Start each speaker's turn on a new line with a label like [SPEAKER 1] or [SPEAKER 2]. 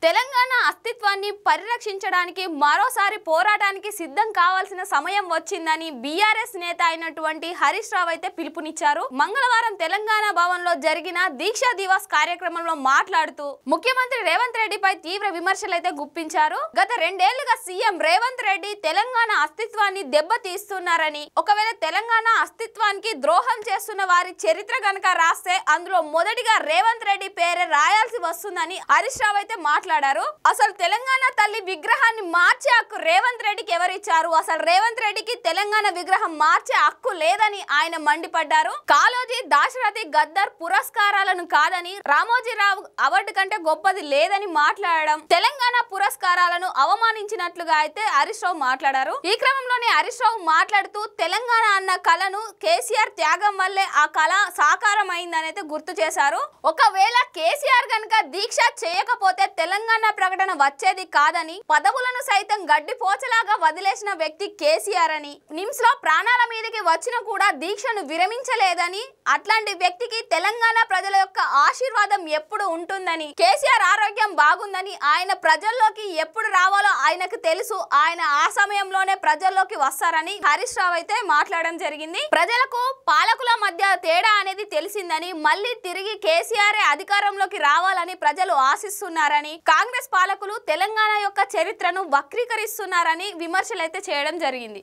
[SPEAKER 1] తెలంగాణ అస్తిత్వాన్ని పరిరక్షించడానికి మరోసారి పోరాటానికి సిద్ధం కావాల్సిన సమయం వచ్చిందని బీఆర్ఎస్ నేత అయినటువంటి హరీష్ రావు అయితే పిలుపునిచ్చారు. మంగళవారం తెలంగాణ భవన్ లో జరిగిన దీక్షా దివాస్ కార్యక్రమంలో మాట్లాడుతూ ముఖ్యమంత్రి రేవంత్ రెడ్డిపై తీవ్ర విమర్శలు అయితే గుప్పించారు. గత 2 ఏళ్లుగా సీఎం రేవంత్ రెడ్డి తెలంగాణ అస్తిత్వాన్ని దెబ్బతీస్తున్నారని, ఒకవేళ తెలంగాణ అస్తిత్వానికి ద్రోహం చేస్తున్న వారి చరిత్ర గనక రాస్తే అందులో మొదటిగా రేవంత్ రెడ్డి పేరే రాయాల్సి వస్తుందని హరీష్ రావు అయితే మాట్లాడారు. అసలు తెలంగాణ తల్లి విగ్రహాన్ని మార్చే హక్కు రేవంత్ రెడ్డికి ఎవరిచ్చారు? అసలు రేవంత్ రెడ్డికి తెలంగాణ విగ్రహం మార్చే హక్కు లేదని ఆయన మండిపడ్డారు. కాళోజీ, దాశరథి, గద్దర్ పురస్కారాలను కాదని, రామోజీరావు అవార్డు కంటే గొప్పది లేదని మాట్లాడడం తెలంగాణ పురస్కారాలను అవమానించినట్లుగా అయితే హరీష్ రావు మాట్లాడారు. ఈ క్రమంలోనే హరీష్ రావు మాట్లాడుతూ తెలంగాణ అన్న కళను కేసీఆర్ త్యాగం వల్లే ఆ కళ సాకారం అయిందని అయితే గుర్తు చేశారు. ఒకవేళ కేసీఆర్ గనక దీక్ష చేయకపోతే తెలంగాణ ప్రకటన వచ్చేది కాదని, పదవులను సైతం గడ్డిపోచలాగా వదిలేసిన వ్యక్తి కేసీఆర్ అని, నిమ్స్ లో ప్రాణాల మీదకి వచ్చిన కూడా దీక్షను విరమించలేదని, అట్లాంటి వ్యక్తికి తెలంగాణ ప్రజల యొక్క ఆశీర్వాదం ఎప్పుడు ఉంటుందని, కేసీఆర్ ఆరోగ్యం బాగుందని, ఆయన ప్రజల్లోకి ఎప్పుడు రావాలో ఆయనకు తెలుసు, ఆయన ఆ సమయంలోనే ప్రజల్లోకి వస్తారని హరీష్ రావు అయితే మాట్లాడడం జరిగింది. ప్రజలకు పాలకుల మధ్య తేడా అనేది తెలిసిందని, మళ్ళీ తిరిగి కేసీఆర్ అధికారంలోకి రావాలని ప్రజలు ఆశిస్తున్నారని, కాంగ్రెస్ పాలకులు తెలంగాణ యొక్క చరిత్రను వక్రీకరిస్తున్నారని విమర్శలు అయితే చేయడం జరిగింది.